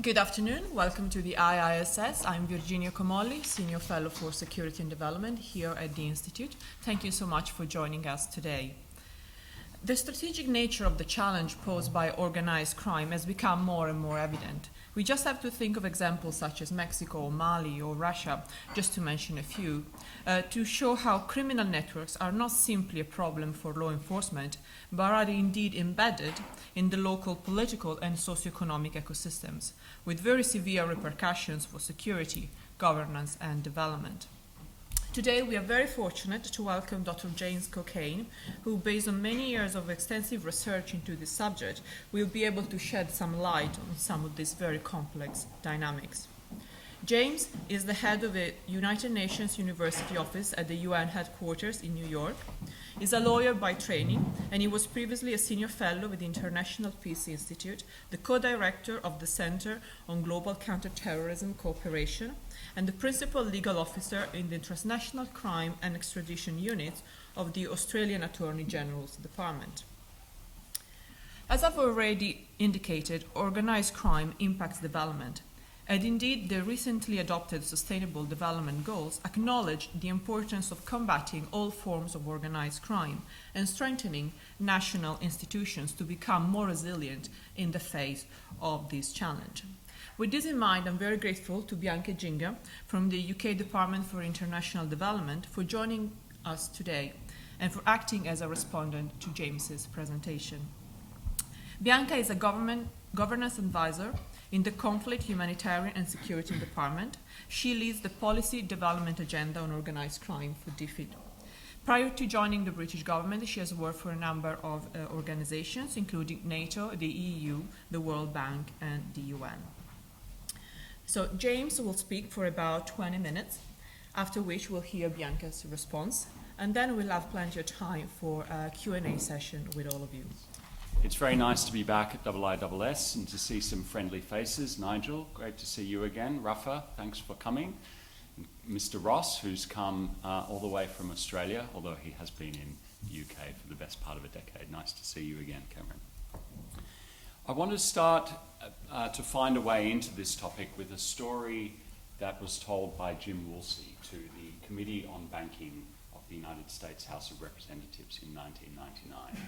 Good afternoon. Welcome to the IISS. I'm Virginia Comolli, Senior Fellow for Security and Development here at the Institute. Thank you so much for joining us today. The strategic nature of the challenge posed by organized crime has become more and more evident. We just have to think of examples such as Mexico, Mali, or Russia, just to mention a few, to show how criminal networks are not simply a problem for law enforcement, but are indeed embedded in the local political and socioeconomic ecosystems, with very severe repercussions for security, governance, and development. Today, we are very fortunate to welcome Dr. James Cockayne, who, based on many years of extensive research into this subject, will be able to shed some light on some of these very complex dynamics. James is the head of the United Nations University Office at the UN headquarters in New York. He's a lawyer by training, and he was previously a senior fellow with the International Peace Institute, the co-director of the Center on Global Counterterrorism Cooperation, and the principal legal officer in the Transnational Crime and Extradition Unit of the Australian Attorney General's Department. As I've already indicated, organized crime impacts development. And indeed, the recently adopted Sustainable Development Goals acknowledge the importance of combating all forms of organized crime and strengthening national institutions to become more resilient in the face of this challenge. With this in mind, I'm very grateful to Bianca Ginga from the UK Department for International Development for joining us today and for acting as a respondent to James's presentation. Bianca is a governance advisor in the Conflict, Humanitarian and Security Department. She leads the policy development agenda on organized crime for DFID. Prior to joining the British government, she has worked for a number of organizations, including NATO, the EU, the World Bank, and the UN. So James will speak for about 20 minutes, after which we'll hear Bianca's response, and then we'll have plenty of time for a Q&A session with all of you. It's very nice to be back at IISS and to see some friendly faces. Nigel, great to see you again. Rafa, thanks for coming. Mr. Ross, who's come all the way from Australia, although he has been in the UK for the best part of a decade. Nice to see you again, Cameron. I want to start to find a way into this topic with a story that was told by Jim Woolsey to the Committee on Banking of the United States House of Representatives in 1999.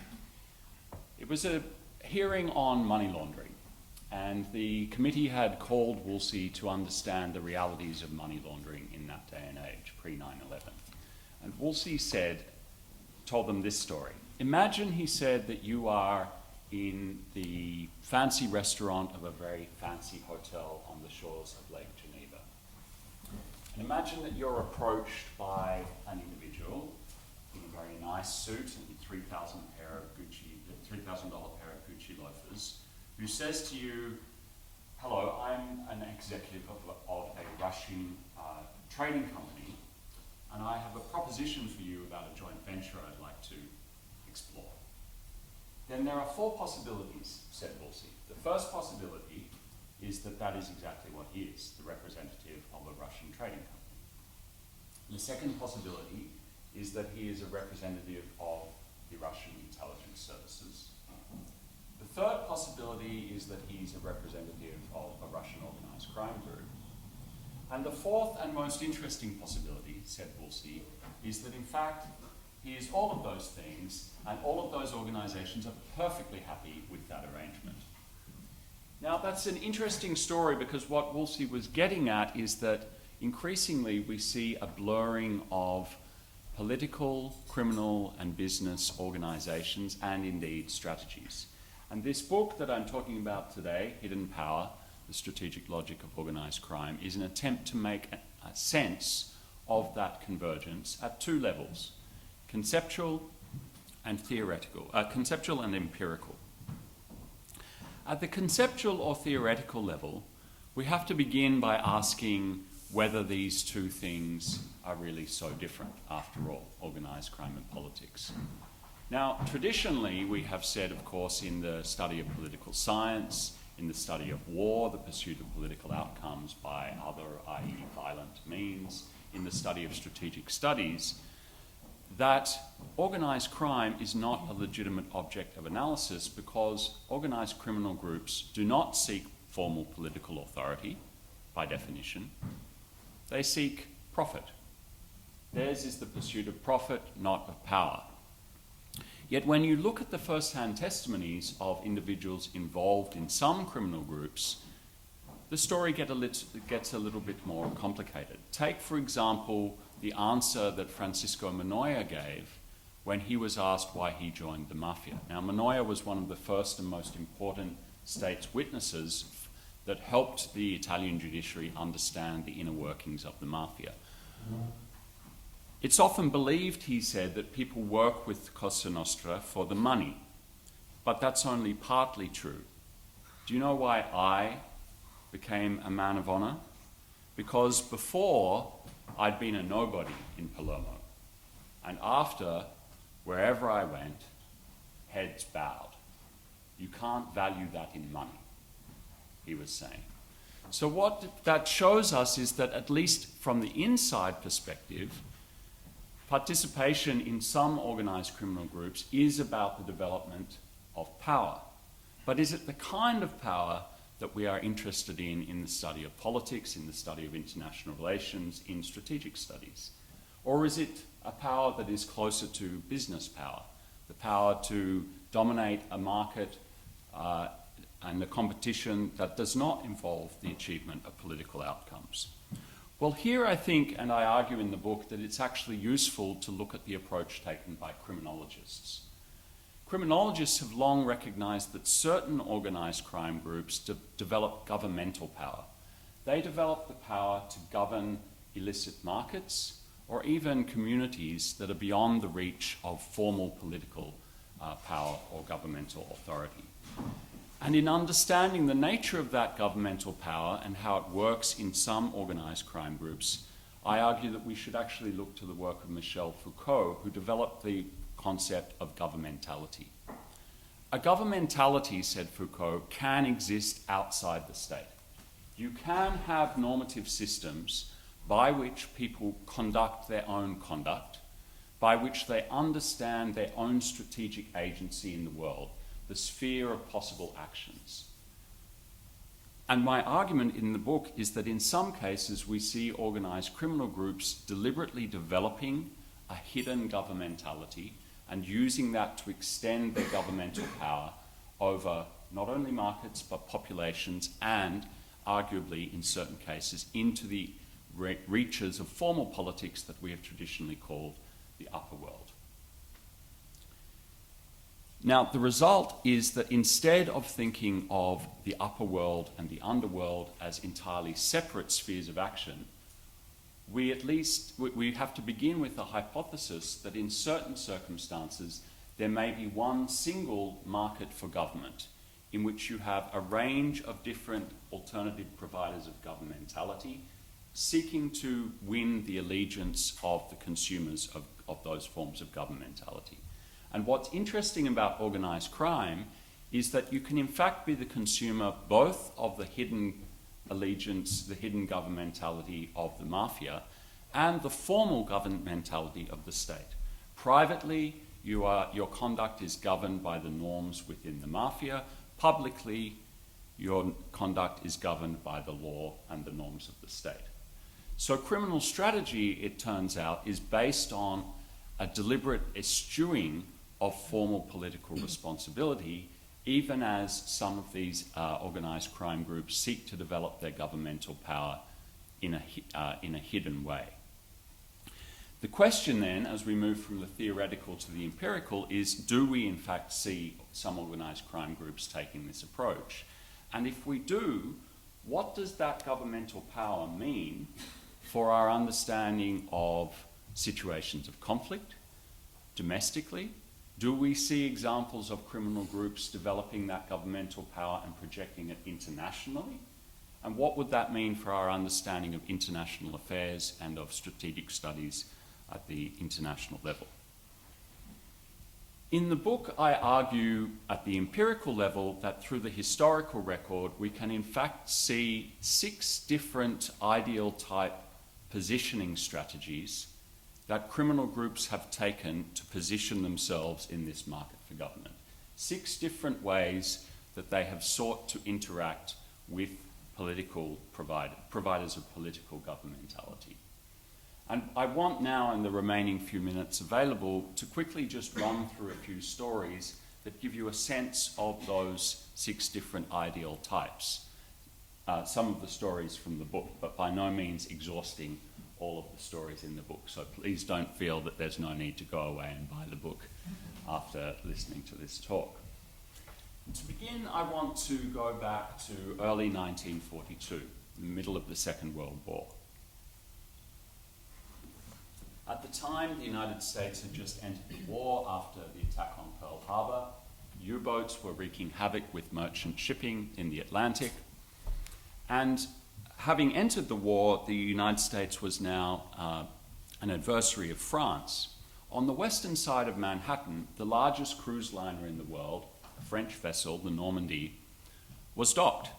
It was a hearing on money laundering, and the committee had called Woolsey to understand the realities of money laundering in that day and age, pre-9/11. And Woolsey told them this story. Imagine, he said, that you are in the fancy restaurant of a very fancy hotel on the shores of Lake Geneva. And imagine that you're approached by an individual in a very nice suit and $3,000 pair of Gucci loafers, who says to you, hello, I'm an executive of a Russian trading company, and I have a proposition for you about a joint venture I'd like to explore. Then there are four possibilities, said Woolsey. The first possibility is that that is exactly what he is, the representative of a Russian trading company. The second possibility is that he is a representative of the Russian intelligence services. The third possibility is that he's a representative of a Russian organized crime group. And the fourth and most interesting possibility, said Woolsey, is that in fact he is all of those things, and all of those organizations are perfectly happy with that arrangement. Now that's an interesting story, because what Woolsey was getting at is that increasingly we see a blurring of political, criminal, and business organizations, and indeed strategies. And this book that I'm talking about today, Hidden Power, The Strategic Logic of Organized Crime, is an attempt to make a sense of that convergence at two levels, conceptual and theoretical, conceptual and empirical. At the conceptual or theoretical level, we have to begin by asking whether these two things are really so different, after all, organized crime and politics. Now, traditionally, we have said, of course, in the study of political science, in the study of war, the pursuit of political outcomes by other, i.e. violent means, in the study of strategic studies, that organized crime is not a legitimate object of analysis because organized criminal groups do not seek formal political authority, by definition. They seek profit. Theirs is the pursuit of profit, not of power. Yet when you look at the first-hand testimonies of individuals involved in some criminal groups, the story gets a little bit more complicated. Take, for example, the answer that Francisco Manoia gave when he was asked why he joined the mafia. Now, Manoia was one of the first and most important state's witnesses that helped the Italian judiciary understand the inner workings of the mafia. It's often believed, he said, that people work with Cosa Nostra for the money, but that's only partly true. Do you know why I became a man of honor? Because before, I'd been a nobody in Palermo, and after, wherever I went, heads bowed. You can't value that in money, he was saying. So what that shows us is that, at least from the inside perspective, participation in some organised criminal groups is about the development of power. But is it the kind of power that we are interested in the study of politics, in the study of international relations, in strategic studies? Or is it a power that is closer to business power, the power to dominate a market and a competition that does not involve the achievement of political outcomes? Well, here I think, and I argue in the book, that it's actually useful to look at the approach taken by criminologists. Criminologists have long recognised that certain organised crime groups develop governmental power. They develop the power to govern illicit markets or even communities that are beyond the reach of formal political power or governmental authority. And in understanding the nature of that governmental power and how it works in some organised crime groups, I argue that we should actually look to the work of Michel Foucault, who developed the concept of governmentality. A governmentality, said Foucault, can exist outside the state. You can have normative systems by which people conduct their own conduct, by which they understand their own strategic agency in the world, the sphere of possible actions. And my argument in the book is that in some cases we see organised criminal groups deliberately developing a hidden governmentality and using that to extend their governmental power over not only markets but populations and, arguably in certain cases, into the reaches of formal politics that we have traditionally called the upper world. Now, the result is that instead of thinking of the upper world and the underworld as entirely separate spheres of action, we have to begin with the hypothesis that in certain circumstances there may be one single market for government in which you have a range of different alternative providers of governmentality seeking to win the allegiance of the consumers of those forms of governmentality. And what's interesting about organised crime is that you can in fact be the consumer both of the hidden allegiance, the hidden governmentality of the mafia, and the formal governmentality of the state. Privately, your conduct is governed by the norms within the mafia. Publicly, your conduct is governed by the law and the norms of the state. So criminal strategy, it turns out, is based on a deliberate eschewing of formal political responsibility, even as some of these organised crime groups seek to develop their governmental power in a hidden way. The question then, as we move from the theoretical to the empirical, is do we in fact see some organised crime groups taking this approach? And if we do, what does that governmental power mean for our understanding of situations of conflict, domestically? Do we see examples of criminal groups developing that governmental power and projecting it internationally? And what would that mean for our understanding of international affairs and of strategic studies at the international level? In the book, I argue at the empirical level that through the historical record, we can in fact see 6 different ideal type positioning strategies that criminal groups have taken to position themselves in this market for government. 6 different ways that they have sought to interact with providers of political governmentality. And I want now, in the remaining few minutes available, to quickly just run through a few stories that give you a sense of those 6 different ideal types. Some of the stories from the book, but by no means exhausting all of the stories in the book. So please don't feel that there's no need to go away and buy the book after listening to this talk. To begin, I want to go back to early 1942, the middle of the Second World War. At the time, the United States had just entered the war after the attack on Pearl Harbor. U-boats were wreaking havoc with merchant shipping in the Atlantic. And having entered the war, the United States was now an adversary of France. On the western side of Manhattan, the largest cruise liner in the world, a French vessel, the Normandy, was docked.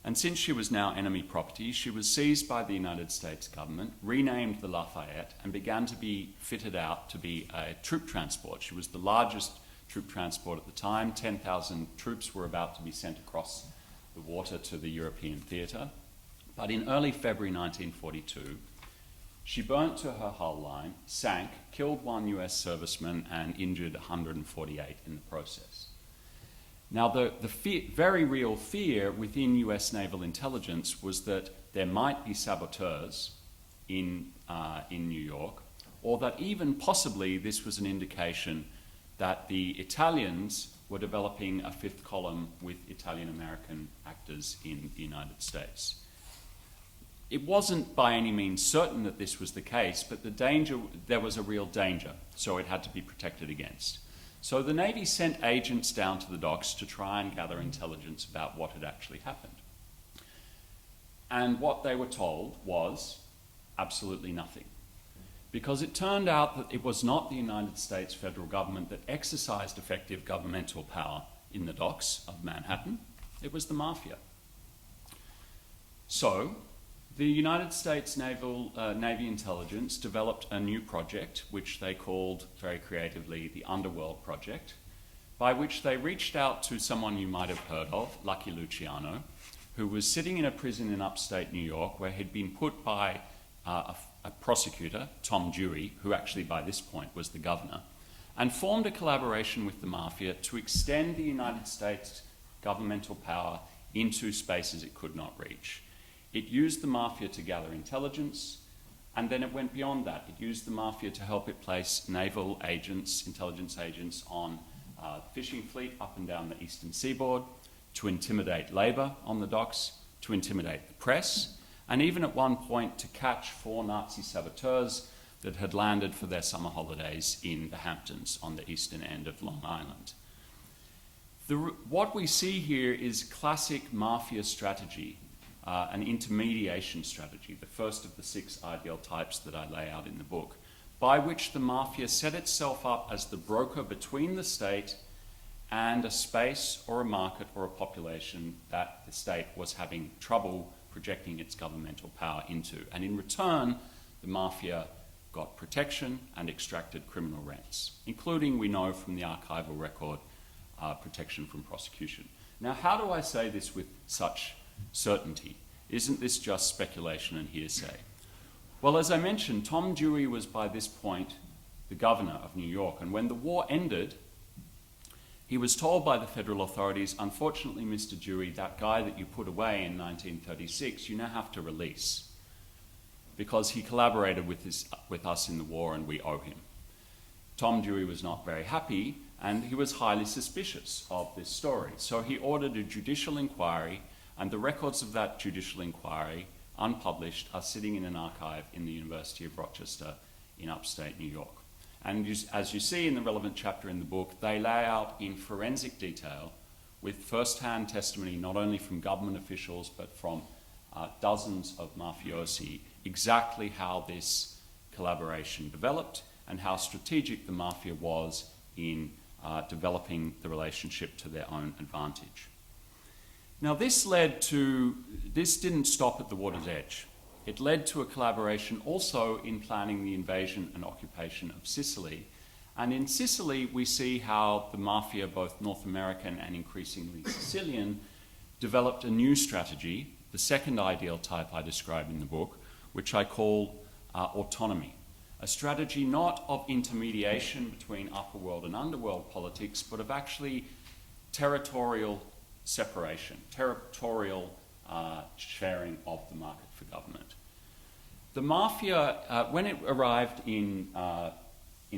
And since she was now enemy property, she was seized by the United States government, renamed the Lafayette, and began to be fitted out to be a troop transport. She was the largest troop transport at the time. 10,000 troops were about to be sent across the water to the European theatre. But in early February 1942, she burnt to her hull line, sank, killed 1 US serviceman, and injured 148 in the process. Now, the very real fear within US naval intelligence was that there might be saboteurs in New York, or that even possibly this was an indication that the Italians were developing a 5th column with Italian-American actors in the United States. It wasn't by any means certain that this was the case, but there was a real danger, so it had to be protected against. So the Navy sent agents down to the docks to try and gather intelligence about what had actually happened. And what they were told was absolutely nothing. Because it turned out that it was not the United States federal government that exercised effective governmental power in the docks of Manhattan. It was the mafia. So the United States Navy Intelligence developed a new project, which they called very creatively the Underworld Project, by which they reached out to someone you might have heard of, Lucky Luciano, who was sitting in a prison in upstate New York where he'd been put by a prosecutor, Tom Dewey, who actually by this point was the governor, and formed a collaboration with the mafia to extend the United States governmental power into spaces it could not reach. It used the mafia to gather intelligence, and then it went beyond that. It used the mafia to help it place naval agents, intelligence agents on fishing fleet up and down the eastern seaboard, to intimidate labor on the docks, to intimidate the press, and even at one point to catch 4 Nazi saboteurs that had landed for their summer holidays in the Hamptons on the eastern end of Long Island. What we see here is classic mafia strategy, an intermediation strategy, the first of the 6 ideal types that I lay out in the book, by which the mafia set itself up as the broker between the state and a space or a market or a population that the state was having trouble projecting its governmental power into. And in return, the mafia got protection and extracted criminal rents, including, we know from the archival record, protection from prosecution. Now, how do I say this with such certainty? Isn't this just speculation and hearsay? Well, as I mentioned, Tom Dewey was by this point the governor of New York, and when the war ended, he was told by the federal authorities, unfortunately, Mr. Dewey, that guy that you put away in 1936, you now have to release, because he collaborated with us in the war and we owe him. Tom Dewey was not very happy, and he was highly suspicious of this story. So he ordered a judicial inquiry, and the records of that judicial inquiry, unpublished, are sitting in an archive in the University of Rochester in upstate New York. And as you see in the relevant chapter in the book, they lay out in forensic detail, with first-hand testimony not only from government officials but from dozens of mafiosi, exactly how this collaboration developed and how strategic the mafia was in developing the relationship to their own advantage. Now, this didn't stop at the water's edge. It led to a collaboration also in planning the invasion and occupation of Sicily. And in Sicily, we see how the mafia, both North American and increasingly Sicilian, developed a new strategy, the second ideal type I describe in the book, which I call autonomy. A strategy not of intermediation between upper world and underworld politics, but of actually territorial separation, territorial sharing of the market for government. The mafia, when it arrived in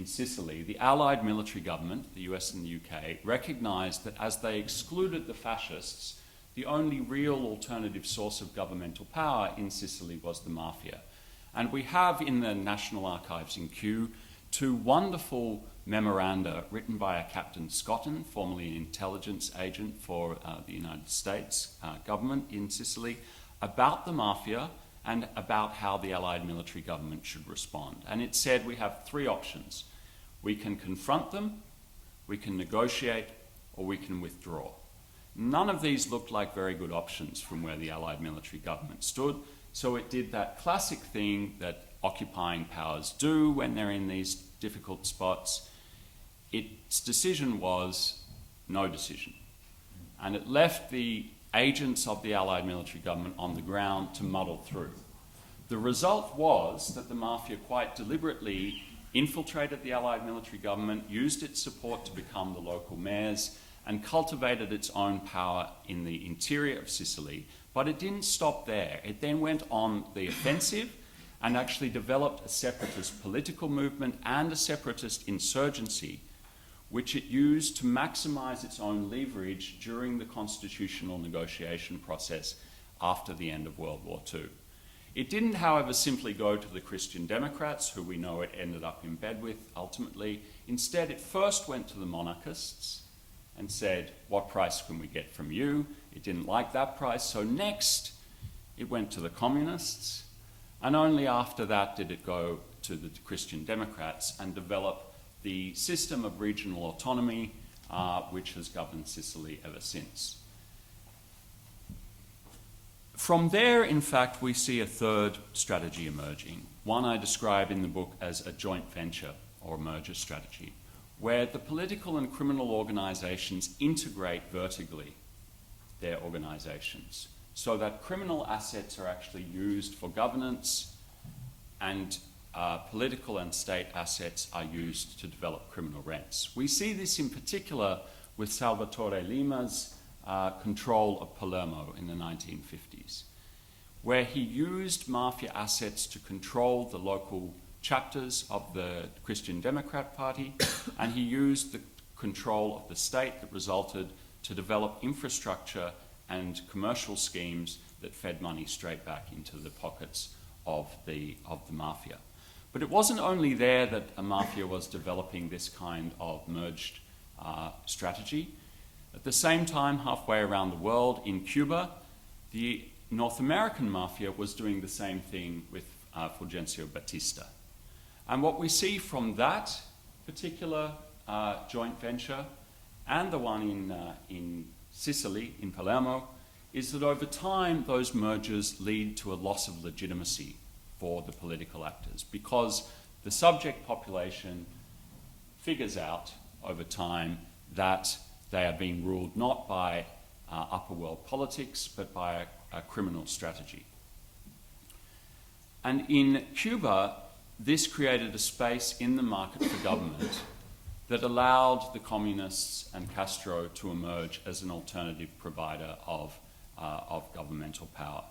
Sicily, the Allied military government, the US and the UK, recognised that as they excluded the fascists, the only real alternative source of governmental power in Sicily was the mafia. And we have in the National Archives in Kew 2 wonderful memoranda written by a Captain Scotton, formerly an intelligence agent for the United States government in Sicily, about the mafia and about how the Allied military government should respond. And it said we have 3 options. We can confront them, we can negotiate, or we can withdraw. None of these looked like very good options from where the Allied military government stood, so it did that classic thing that occupying powers do when they're in these difficult spots. Its decision was no decision. And it left the agents of the Allied military government on the ground to muddle through. The result was that the mafia quite deliberately infiltrated the Allied military government, used its support to become the local mayors, and cultivated its own power in the interior of Sicily. But it didn't stop there. It then went on the offensive and actually developed a separatist political movement and a separatist insurgency, which it used to maximize its own leverage during the constitutional negotiation process after the end of World War II. It didn't, however, simply go to the Christian Democrats, who we know it ended up in bed with ultimately. Instead, it first went to the monarchists and said, what price can we get from you? It didn't like that price, so next it went to the communists, and only after that did it go to the Christian Democrats and develop the system of regional autonomy which has governed Sicily ever since. From there, in fact, we see a third strategy emerging, one I describe in the book as a joint venture or merger strategy, where the political and criminal organisations integrate vertically their organisations so that criminal assets are actually used for governance and political and state assets are used to develop criminal rents. We see this in particular with Salvatore Lima's control of Palermo in the 1950s, where he used mafia assets to control the local chapters of the Christian Democrat Party, and he used the control of the state that resulted to develop infrastructure and commercial schemes that fed money straight back into the pockets of the mafia. But it wasn't only there that a mafia was developing this kind of merged strategy. At the same time, halfway around the world, in Cuba, the North American mafia was doing the same thing with Fulgencio Batista. And what we see from that particular joint venture and the one in Sicily, in Palermo, is that over time those mergers lead to a loss of legitimacy for the political actors, because the subject population figures out over time that they are being ruled not by upper world politics, but by a criminal strategy. And in Cuba, this created a space in the market for government that allowed the communists and Castro to emerge as an alternative provider of governmental power.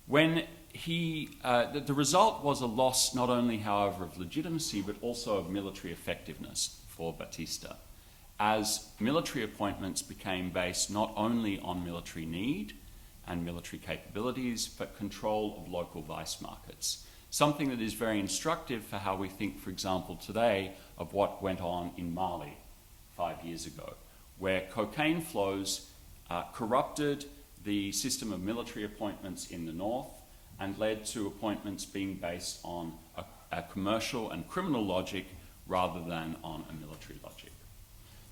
When the result was a loss not only, however, of legitimacy, but also of military effectiveness for Batista, as military appointments became based not only on military need and military capabilities, but control of local vice markets. Something that is very instructive for how we think, for example, today of what went on in Mali 5 years ago, where cocaine flows corrupted the system of military appointments in the north and led to appointments being based on a commercial and criminal logic rather than on a military logic.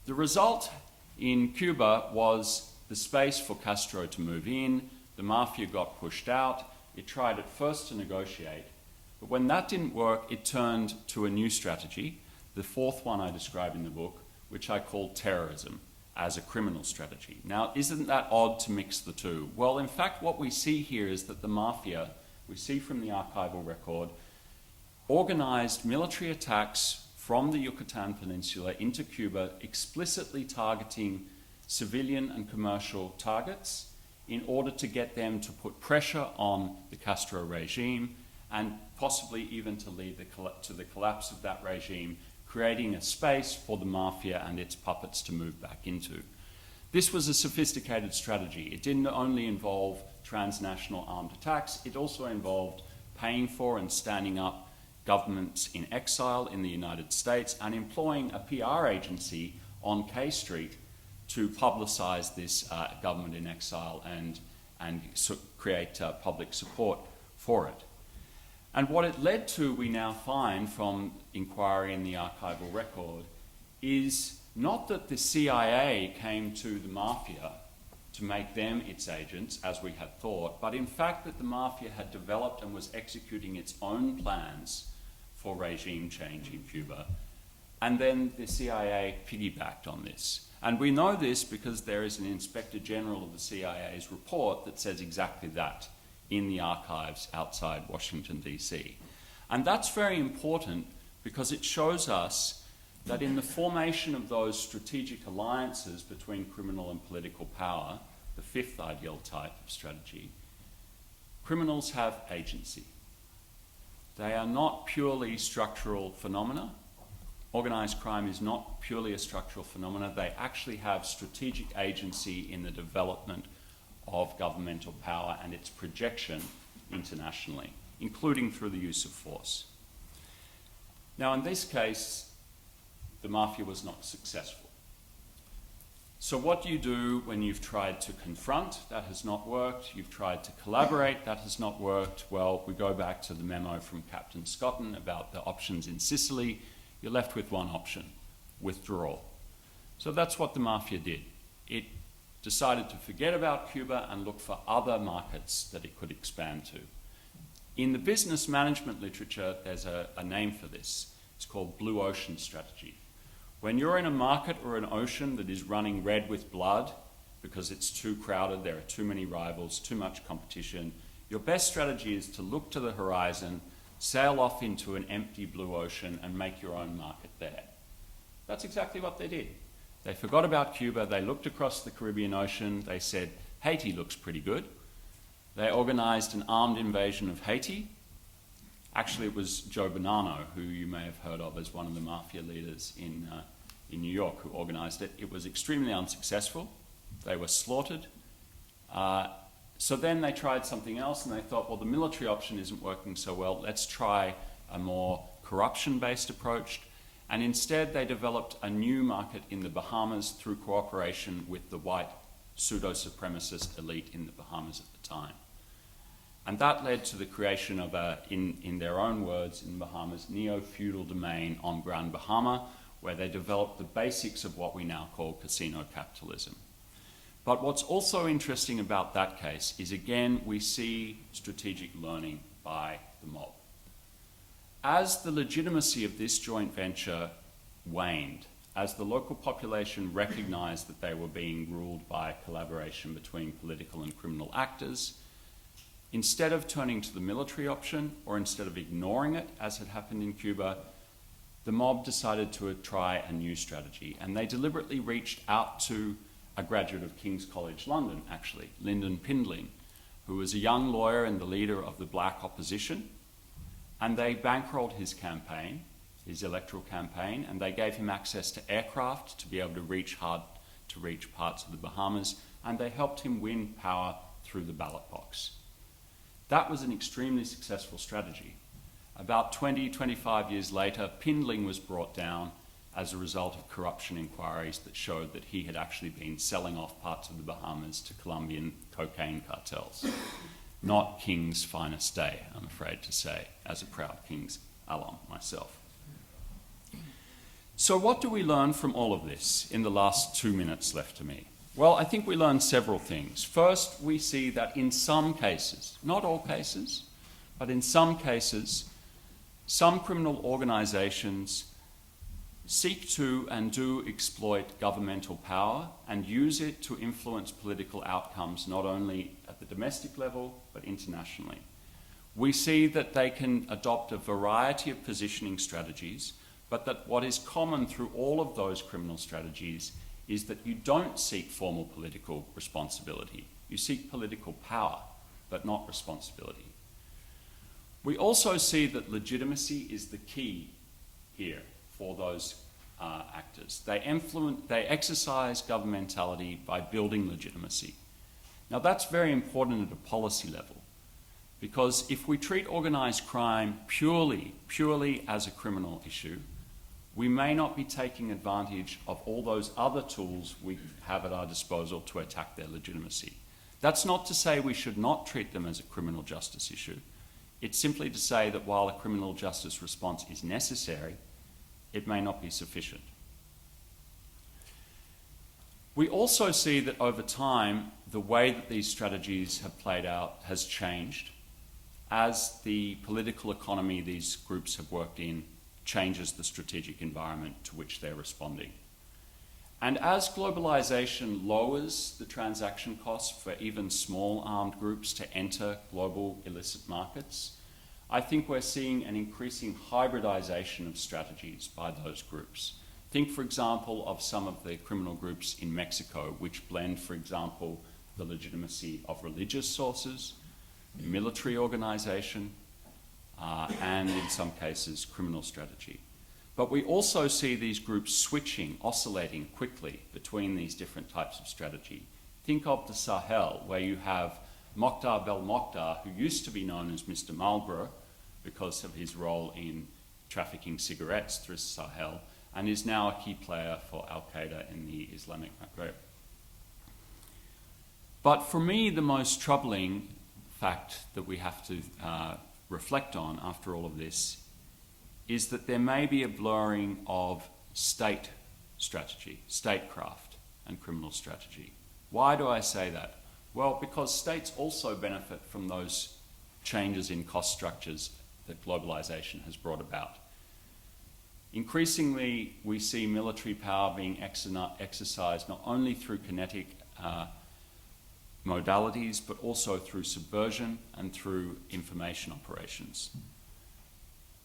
The result in Cuba was the space for Castro to move in. The mafia got pushed out. It tried at first to negotiate, but when that didn't work, it turned to a new strategy, the fourth one I describe in the book, which I call terrorism. as a criminal strategy. Now, isn't that odd to mix the two? Well, in fact, what we see here is that the mafia, we see from the archival record, organised military attacks from the Yucatan Peninsula into Cuba, explicitly targeting civilian and commercial targets in order to get them to put pressure on the Castro regime and possibly even to lead to the collapse of that regime, creating a space for the mafia and its puppets to move back into. This was a sophisticated strategy. It didn't only involve transnational armed attacks, it also involved paying for and standing up governments in exile in the United States and employing a PR agency on K Street to publicize this government in exile and create public support for it. And what it led to, we now find from inquiry in the archival record, is not that the CIA came to the mafia to make them its agents, as we had thought, but in fact that the mafia had developed and was executing its own plans for regime change in Cuba. And then the CIA piggybacked on this. And we know this because there is an Inspector General of the CIA's report that says exactly that in the archives outside Washington, D.C. And that's very important because it shows us that in the formation of those strategic alliances between criminal and political power, the fifth ideal type of strategy, criminals have agency. They are not purely structural phenomena. Organised crime is not purely a structural phenomenon. They actually have strategic agency in the development of governmental power and its projection internationally, including through the use of force. Now, in this case, the mafia was not successful. So what do you do when you've tried to confront? That has not worked. You've tried to collaborate. That has not worked. Well, we go back to the memo from Captain Scotton about the options in Sicily. You're left with one option: withdrawal. So that's what the mafia did. It decided to forget about Cuba and look for other markets that it could expand to. In the business management literature, there's a name for this. It's called blue ocean strategy. When you're in a market or an ocean that is running red with blood because it's too crowded, there are too many rivals, too much competition, your best strategy is to look to the horizon, sail off into an empty blue ocean and make your own market there. That's exactly what they did. They forgot about Cuba, they looked across the Caribbean Ocean, they said, Haiti looks pretty good. They organised an armed invasion of Haiti. Actually, it was Joe Bonanno, who you may have heard of as one of the mafia leaders in New York, who organised it. It was extremely unsuccessful. They were slaughtered. So then they tried something else and they thought, well, the military option isn't working so well. Let's try a more corruption-based approach. And instead, they developed a new market in the Bahamas through cooperation with the white pseudo-supremacist elite in the Bahamas at the time. And that led to the creation of in their own words, in the Bahamas, neo-feudal domain on Grand Bahama, where they developed the basics of what we now call casino capitalism. But what's also interesting about that case is, again, we see strategic learning by the mob. As the legitimacy of this joint venture waned, as the local population recognized that they were being ruled by collaboration between political and criminal actors, instead of turning to the military option, or instead of ignoring it, as had happened in Cuba, the mob decided to try a new strategy. And they deliberately reached out to a graduate of King's College London, actually, Lyndon Pindling, who was a young lawyer and the leader of the black opposition. And they bankrolled his campaign, his electoral campaign, and they gave him access to aircraft to be able to reach parts of the Bahamas, and they helped him win power through the ballot box. That was an extremely successful strategy. About 25 years later, Pindling was brought down as a result of corruption inquiries that showed that he had actually been selling off parts of the Bahamas to Colombian cocaine cartels. Not King's finest day, I'm afraid to say, as a proud King's alum myself. So what do we learn from all of this in the last 2 minutes left to me? Well, I think we learn several things. First, we see that in some cases, not all cases, but in some cases, some criminal organizations seek to and do exploit governmental power and use it to influence political outcomes not only at the domestic level but internationally. We see that they can adopt a variety of positioning strategies, but that what is common through all of those criminal strategies is that you don't seek formal political responsibility. You seek political power, but not responsibility. We also see that legitimacy is the key here for those actors. They exercise governmentality by building legitimacy. Now that's very important at a policy level, because if we treat organised crime purely as a criminal issue, we may not be taking advantage of all those other tools we have at our disposal to attack their legitimacy. That's not to say we should not treat them as a criminal justice issue. It's simply to say that while a criminal justice response is necessary, it may not be sufficient. We also see that over time, the way that these strategies have played out has changed as the political economy these groups have worked in changes the strategic environment to which they're responding. And as globalization lowers the transaction costs for even small armed groups to enter global illicit markets, I think we're seeing an increasing hybridization of strategies by those groups. Think, for example, of some of the criminal groups in Mexico, which blend, for example, the legitimacy of religious sources, military organization, and in some cases, criminal strategy. But we also see these groups switching, oscillating quickly between these different types of strategy. Think of the Sahel, where you have Mokhtar Belmokhtar, who used to be known as Mr. Marlborough because of his role in trafficking cigarettes through Sahel, and is now a key player for Al-Qaeda in the Islamic Maghreb. But for me, the most troubling fact that we have to reflect on after all of this is that there may be a blurring of state strategy, statecraft, and criminal strategy. Why do I say that? Well, because states also benefit from those changes in cost structures that globalization has brought about. Increasingly, we see military power being exercised not only through kinetic modalities, but also through subversion and through information operations.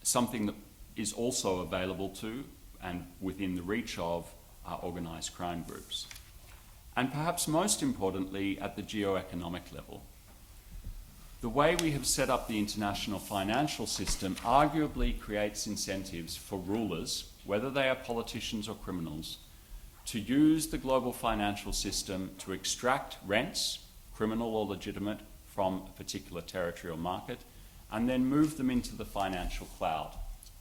Something that is also available to and within the reach of organised crime groups. And perhaps most importantly, at the geo-economic level. The way we have set up the international financial system arguably creates incentives for rulers, whether they are politicians or criminals, to use the global financial system to extract rents, criminal or legitimate, from a particular territory or market, and then move them into the financial cloud,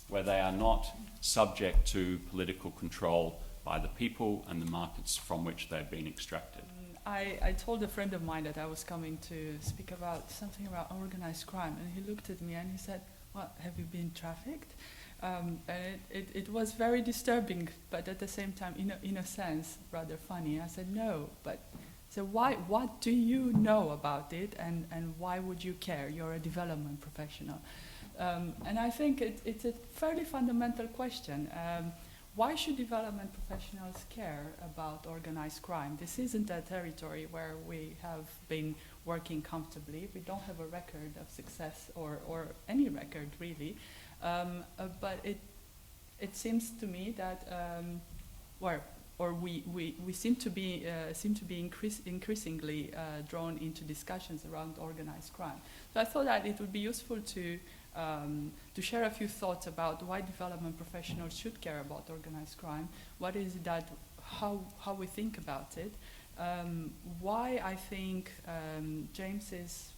where they are not subject to political control by the people and the markets from which they've been extracted. I told a friend of mine that I was coming to speak about something about organized crime, and he looked at me and he said, "What, have you been trafficked?" And it was very disturbing, but at the same time, in a sense, rather funny. I said, "No, but so what do you know about it, and why would you care? You're a development professional." And I think it's a fairly fundamental question. Why should development professionals care about organized crime? This isn't a territory where we have been working comfortably. We don't have a record of success or any record really. But it seems to me that we seem to be increasingly drawn into discussions around organized crime. So I thought that it would be useful to share a few thoughts about why development professionals should care about organized crime. What is it that, how we think about it. Why I think James's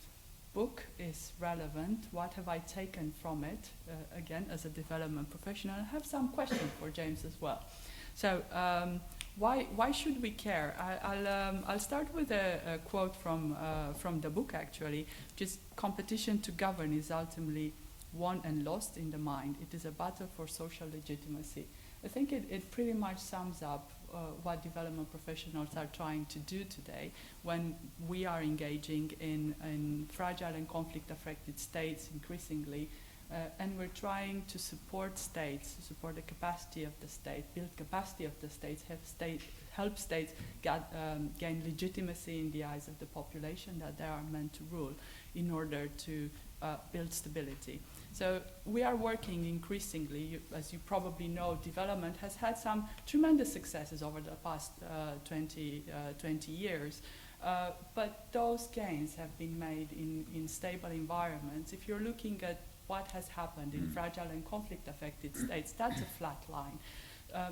book is relevant. What have I taken from it, again, as a development professional? I have some questions for James as well. So why should we care? I'll start with a quote from the book, actually, which is, "Competition to govern is ultimately won and lost in the mind. It is a battle for social legitimacy." I think it pretty much sums up what development professionals are trying to do today when we are engaging in fragile and conflict-affected states increasingly and we're trying to support states, to support the capacity of the state, build capacity of the states, help states gain legitimacy in the eyes of the population that they are meant to rule in order to build stability. So we are working increasingly, as you probably know, development has had some tremendous successes over the past 20 years. But those gains have been made in stable environments. If you're looking at what has happened in fragile and conflict-affected states, that's a flat line.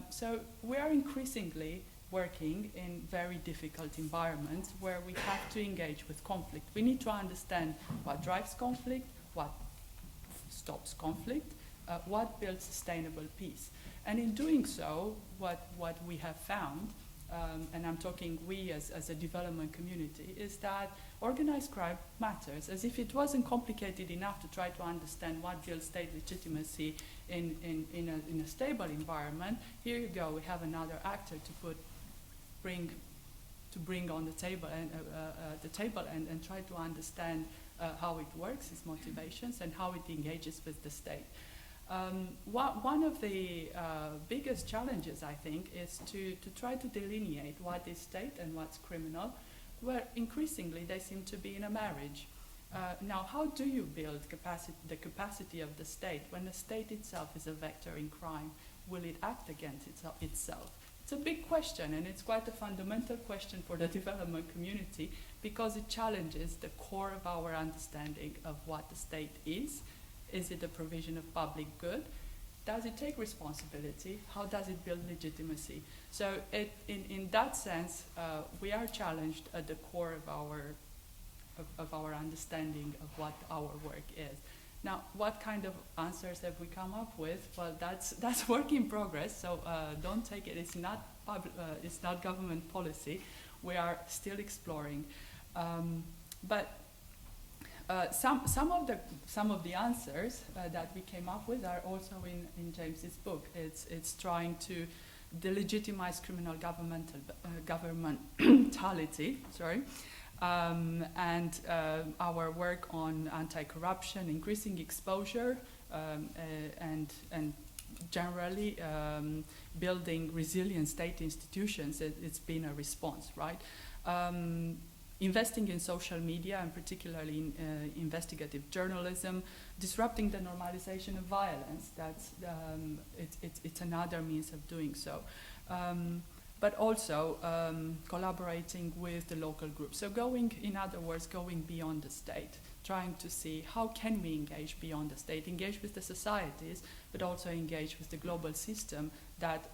So we are increasingly working in very difficult environments where we have to engage with conflict. We need to understand what drives conflict, what stops conflict, what builds sustainable peace. And in doing so, what we have found, and I'm talking we as a development community, is that organized crime matters. As if it wasn't complicated enough to try to understand what builds state legitimacy in a stable environment, here you go, we have another actor to bring on the table and try to understand how it works, its motivations, and how it engages with the state. One of the biggest challenges, I think, is to try to delineate what is state and what's criminal, where increasingly they seem to be in a marriage. Now, how do you build the capacity of the state when the state itself is a vector in crime? Will it act against itself? It's a big question, and it's quite a fundamental question for the development community because it challenges the core of our understanding of what the state is. Is it a provision of public good? Does it take responsibility? How does it build legitimacy? So in that sense, we are challenged at the core of our understanding of what our work is. Now, what kind of answers have we come up with? Well, that's work in progress, so don't take it. It's not government policy. We are still exploring. But some of the answers that we came up with are also in James's book. It's trying to delegitimize criminal governmentality. Sorry. And our work on anti-corruption, increasing exposure, and generally building resilient state institutions. It's been a response, right? Investing in social media, and particularly in investigative journalism, disrupting the normalization of violence. It's another means of doing so. But also collaborating with the local groups. So in other words, going beyond the state, trying to see how can we engage beyond the state, engage with the societies, but also engage with the global system, that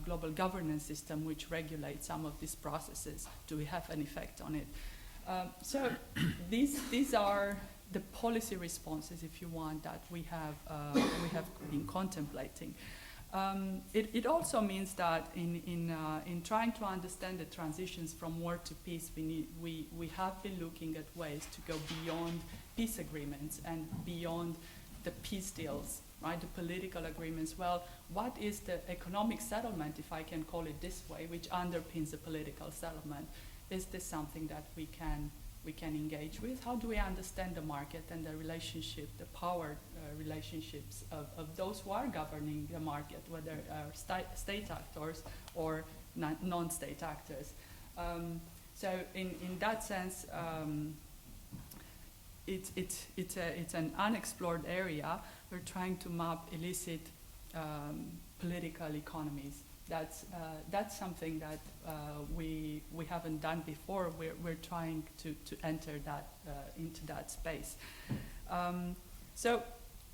global governance system which regulates some of these processes. Do we have an effect on it? So these are the policy responses, if you want, that we have been contemplating. It also means that in trying to understand the transitions from war to peace, we have been looking at ways to go beyond peace agreements and beyond the peace deals, right? The political agreements. Well, what is the economic settlement, if I can call it this way, which underpins the political settlement? Is this something that we can engage with? How do we understand the market and the relationship, the power relationships of those who are governing the market, whether state actors or non-state actors? So in that sense, it's an unexplored area. We're trying to map illicit political economies. That's something that we haven't done before. We're trying to enter that into that space. So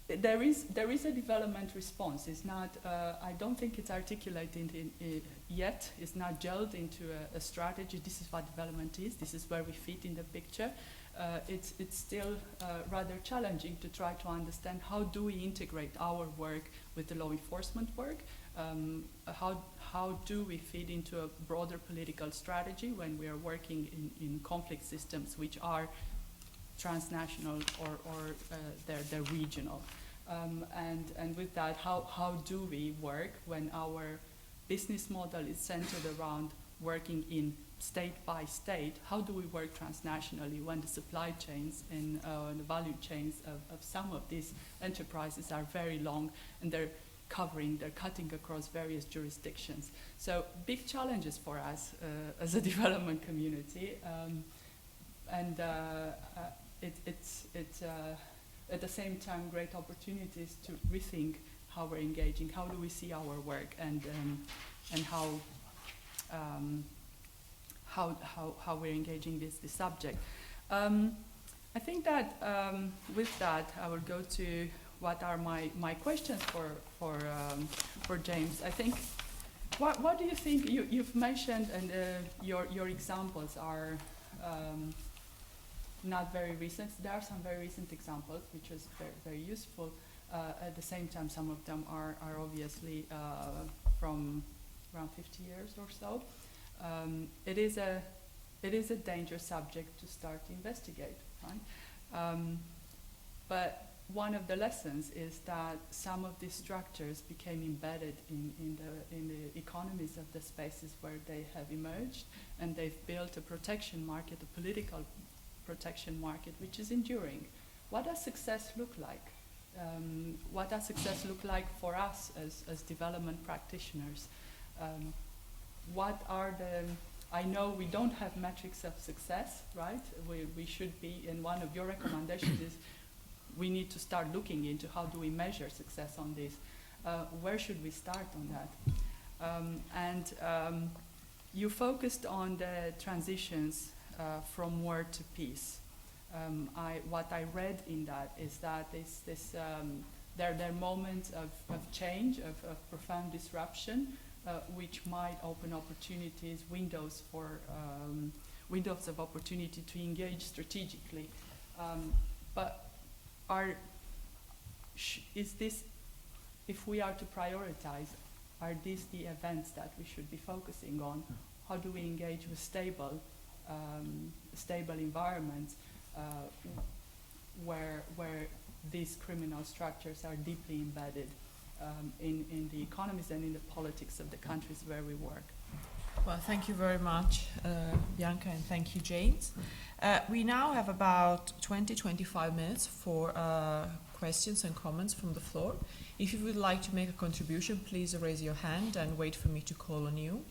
there is a development response. It's not. I don't think it's articulated yet. It's not gelled into a strategy. This is what development is. This is where we fit in the picture. It's still rather challenging to try to understand how do we integrate our work with the law enforcement work. How do we fit into a broader political strategy when we are working in conflict systems which are transnational or they're regional? And with that, how do we work when our business model is centered around working in state by state, how do we work transnationally when the supply chains and the value chains of some of these enterprises are very long and they're cutting across various jurisdictions. So big challenges for us as a development community, and it's at the same time great opportunities to rethink how we're engaging, how do we see our work, and how we're engaging this subject. I think that with that I will go to what are my questions for James. I think, what do you think? You've mentioned, and your examples are not very recent. There are some very recent examples, which is very, very useful. At the same time, some of them are obviously from around 50 years or so. It is a dangerous subject to start to investigate, right? But one of the lessons is that some of these structures became embedded in the economies of the spaces where they have emerged, and they've built a protection market, a political protection market, which is enduring. What does success look like? What does success look like for us as development practitioners? What are I know we don't have metrics of success, right? We should be, and one of your recommendations is we need to start looking into how do we measure success on this. Where should we start on that? You focused on the transitions from war to peace. What I read in that is that there are moments of change, of profound disruption, which might open opportunities, windows of opportunity to engage strategically. But is this, if we are to prioritize, are these the events that we should be focusing on? How do we engage with stable environments where these criminal structures are deeply embedded in the economies and in the politics of the countries where we work? Well, thank you very much, Bianca, and thank you, James. We now have about 20-25 minutes for questions and comments from the floor. If you would like to make a contribution, please raise your hand and wait for me to call on you.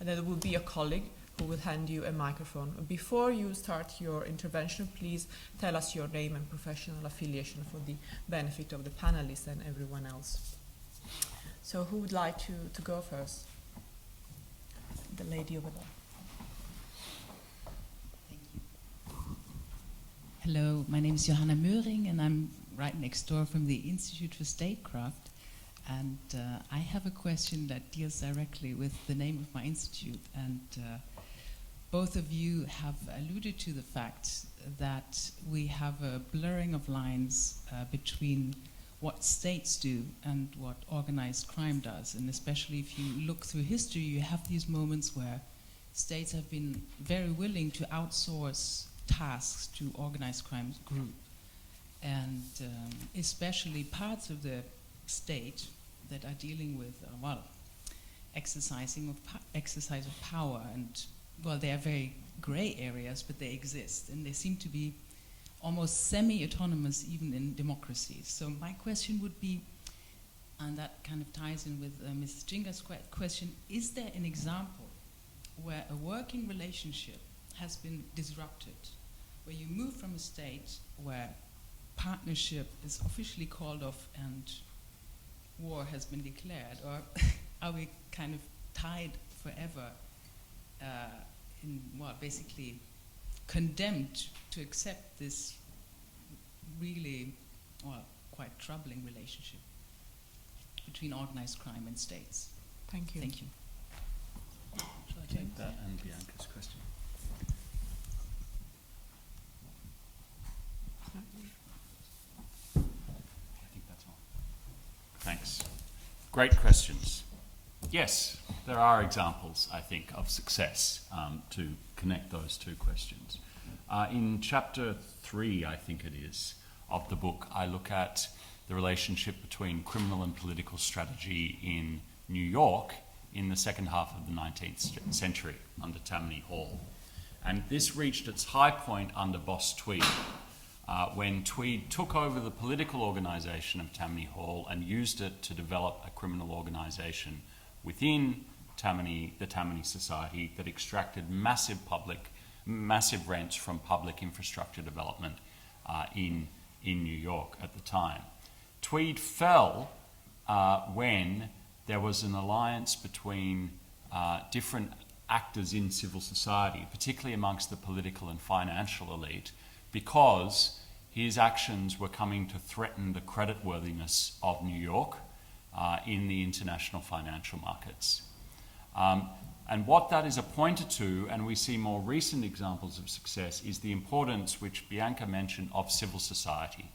And then there will be a colleague who will hand you a microphone. Before you start your intervention, please tell us your name and professional affiliation for the benefit of the panelists and everyone else. So who would like to go first? The lady over there. Thank you. Hello, my name is Johanna and I'm right next door from the Institute for Statecraft. And I have a question that deals directly with the name of my institute. And both of you have alluded to the fact that we have a blurring of lines between what states do and what organized crime does. And especially if you look through history, you have these moments where states have been very willing to outsource tasks to organized crime group. And especially parts of the state that are dealing with, exercise of power. And, well, they are very gray areas, but they exist. And they seem to be almost semi-autonomous even in democracies. So my question would be, and that kind of ties in with Mrs. Jinga's question, is there an example where a working relationship has been disrupted, where you move from a state where partnership is officially called off and war has been declared, or are we kind of tied forever basically condemned to accept this really, quite troubling relationship between organized crime and states? Thank you. Thank you. Shall I take that and Bianca's question? I think that's all. Thanks. Great questions. Yes, there are examples, I think, of success to connect those two questions. In chapter 3, I think it is, of the book, I look at the relationship between criminal and political strategy in New York in the second half of the 19th century under Tammany Hall. And this reached its high point under Boss Tweed, when Tweed took over the political organisation of Tammany Hall and used it to develop a criminal organisation within the Tammany Society that extracted massive rents from public infrastructure development in New York at the time. Tweed fell when there was an alliance between different actors in civil society, particularly amongst the political and financial elite, because his actions were coming to threaten the creditworthiness of New York in the international financial markets. And what that is appointed to, and we see more recent examples of success, is the importance, which Bianca mentioned, of civil society.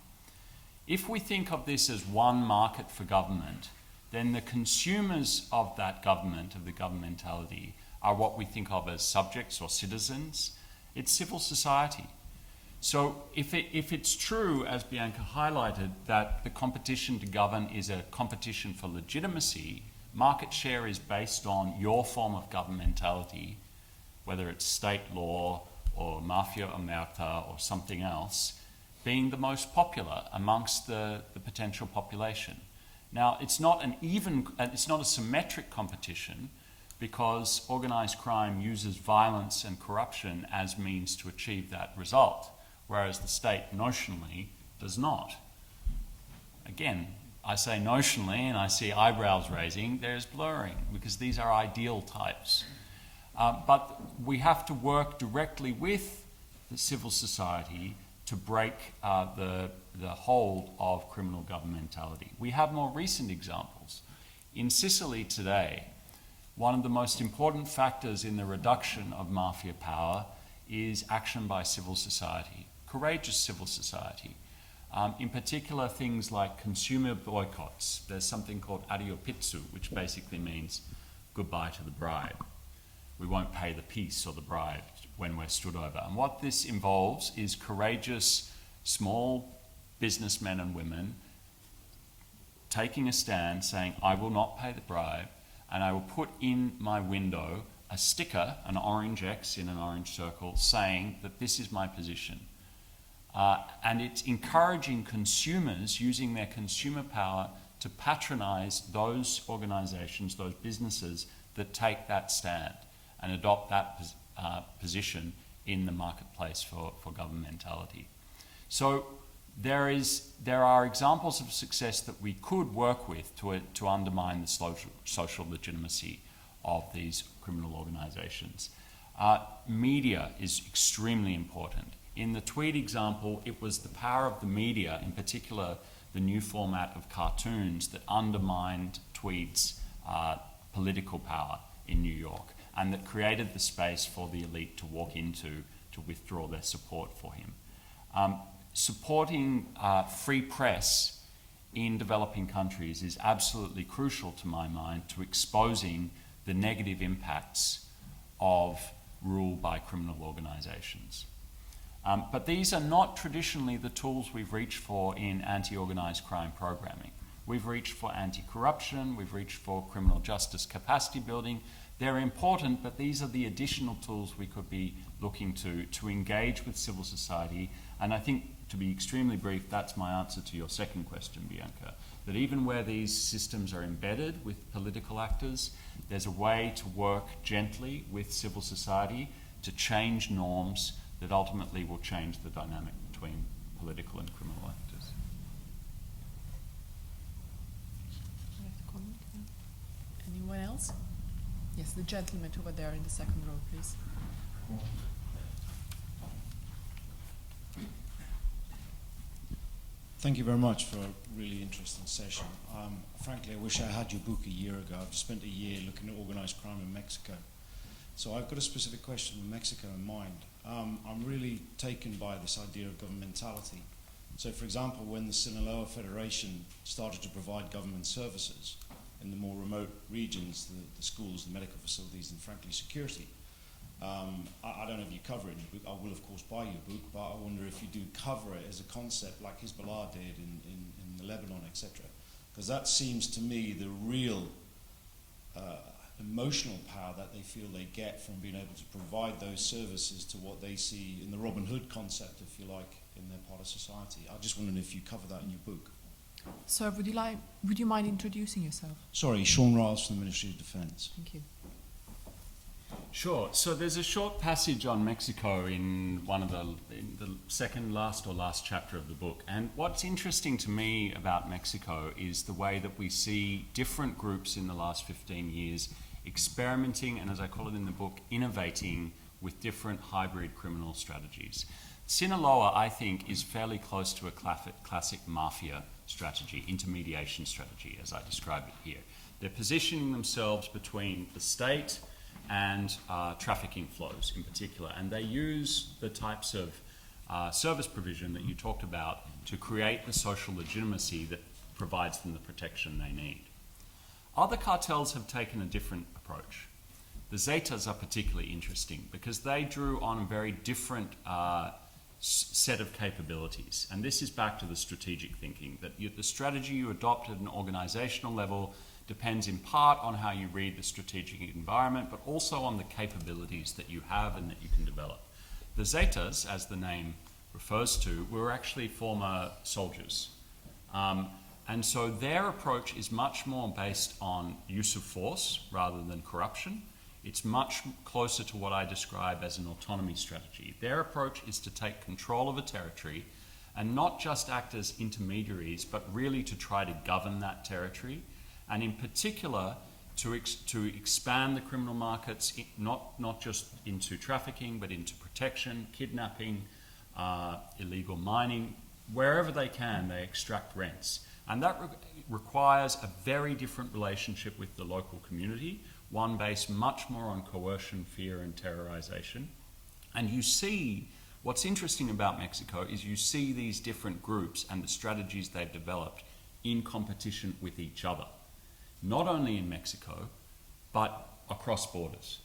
If we think of this as one market for government, then the consumers of that government, of the governmentality, are what we think of as subjects or citizens. It's civil society. So if it's true, as Bianca highlighted, that the competition to govern is a competition for legitimacy, market share is based on your form of governmentality, whether it's state law or mafia omerta or something else, being the most popular amongst the potential population. Now, it's not a symmetric competition, because organised crime uses violence and corruption as means to achieve that result, whereas the state notionally does not. Again, I say notionally and I see eyebrows raising, there's blurring, because these are ideal types. But we have to work directly with the civil society to break the hold of criminal governmentality. We have more recent examples. In Sicily today, one of the most important factors in the reduction of mafia power is action by civil society, courageous civil society. In particular, things like consumer boycotts. There's something called adiopitsu, which basically means goodbye to the bribe. We won't pay the piece or the bribe when we're stood over. And what this involves is courageous small businessmen and women taking a stand saying, I will not pay the bribe, and I will put in my window a sticker, an orange X in an orange circle, saying that this is my position. And it's encouraging consumers using their consumer power to patronise those organisations, those businesses that take that stand and adopt that position in the marketplace for governmentality. So there are examples of success that we could work with to undermine the social legitimacy of these criminal organisations. Media is extremely important. In the Tweed example, it was the power of the media, in particular the new format of cartoons, that undermined Tweed's political power in New York, and that created the space for the elite to walk into to withdraw their support for him. Supporting free press in developing countries is absolutely crucial, to my mind, to exposing the negative impacts of rule by criminal organisations. But these are not traditionally the tools we've reached for in anti-organised crime programming. We've reached for anti-corruption, we've reached for criminal justice capacity building. They're important, but these are the additional tools we could be looking to engage with civil society. And I think, to be extremely brief, that's my answer to your second question, Bianca, that even where these systems are embedded with political actors, there's a way to work gently with civil society to change norms that ultimately will change the dynamic between political and criminal actors. Anyone else? Yes, the gentleman over there in the second row, please. Thank you very much for a really interesting session. Frankly, I wish I had your book a year ago. I've spent a year looking at organised crime in Mexico. So I've got a specific question with Mexico in mind. I'm really taken by this idea of governmentality. So, for example, when the Sinaloa Federation started to provide government services in the more remote regions, the schools, the medical facilities, and frankly, security, I don't know if you cover it in your book. I will, of course, buy your book, but I wonder if you do cover it as a concept like Hezbollah did in Lebanon, etc. Because that seems to me the real emotional power that they feel they get from being able to provide those services to what they see in the Robin Hood concept, if you like, in their part of society. I just wondered if you cover that in your book. Sir, would you mind introducing yourself? Sorry, Sean Riles from the Ministry of Defence. Thank you. Sure. So there's a short passage on Mexico in the second last or last chapter of the book. And what's interesting to me about Mexico is the way that we see different groups in the last 15 years experimenting and, as I call it in the book, innovating with different hybrid criminal strategies. Sinaloa, I think, is fairly close to a classic mafia strategy, intermediation strategy, as I describe it here. They're positioning themselves between the state and trafficking flows in particular. And they use the types of service provision that you talked about to create the social legitimacy that provides them the protection they need. Other cartels have taken a different approach. The Zetas are particularly interesting because they drew on a very different set of capabilities. And this is back to the strategic thinking, that the strategy you adopt at an organizational level depends in part on how you read the strategic environment, but also on the capabilities that you have and that you can develop. The Zetas, as the name refers to, were actually former soldiers. And so their approach is much more based on use of force rather than corruption. It's much closer to what I describe as an autonomy strategy. Their approach is to take control of a territory and not just act as intermediaries, but really to try to govern that territory, and in particular to expand the criminal markets, not just into trafficking, but into protection, kidnapping, illegal mining. Wherever they can, they extract rents. And that requires a very different relationship with the local community, one based much more on coercion, fear, and terrorization. And you see, what's interesting about Mexico is you see these different groups and the strategies they've developed in competition with each other, not only in Mexico, but across borders.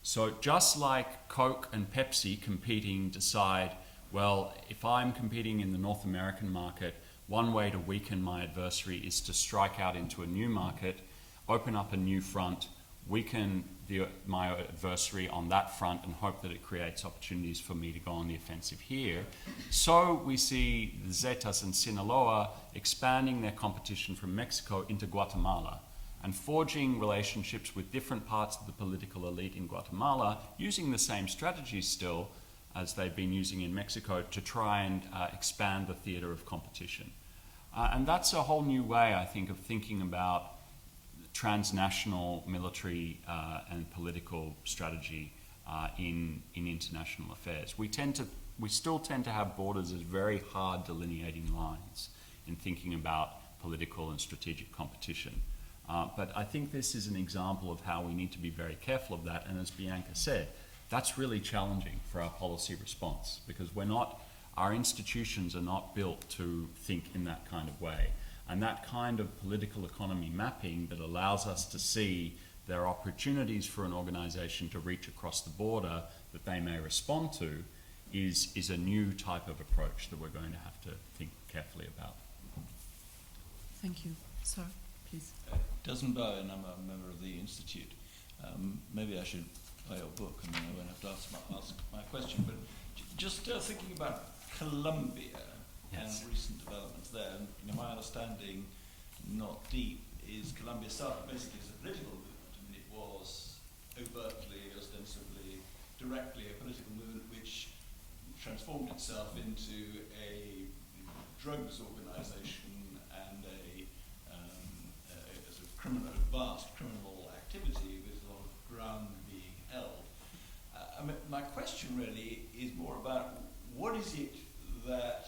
So just like Coke and Pepsi competing decide, well, if I'm competing in the North American market, one way to weaken my adversary is to strike out into a new market, open up a new front, weaken my adversary on that front and hope that it creates opportunities for me to go on the offensive here. So we see the Zetas and Sinaloa expanding their competition from Mexico into Guatemala and forging relationships with different parts of the political elite in Guatemala, using the same strategies still as they've been using in Mexico to try and expand the theater of competition. And that's a whole new way, I think, of thinking about transnational military and political strategy in international affairs. We still tend to have borders as very hard delineating lines in thinking about political and strategic competition. But I think this is an example of how we need to be very careful of that. And as Bianca said, that's really challenging for our policy response, because our institutions are not built to think in that kind of way. And that kind of political economy mapping that allows us to see there are opportunities for an organization to reach across the border that they may respond to is a new type of approach that we're going to have to think carefully about. Thank you. Sir, please. Dozen Bowen, I'm a member of the Institute. Maybe I should buy your book and then I won't have to ask my question. But just thinking about Colombia, yes, and recent developments there, and my understanding, not deep, is Colombia started basically as a political movement. I mean, it was overtly, ostensibly, directly a political movement which transformed itself into a drugs organisation and a sort of vast criminal activity with a lot of ground being held. My question really is more about what is it that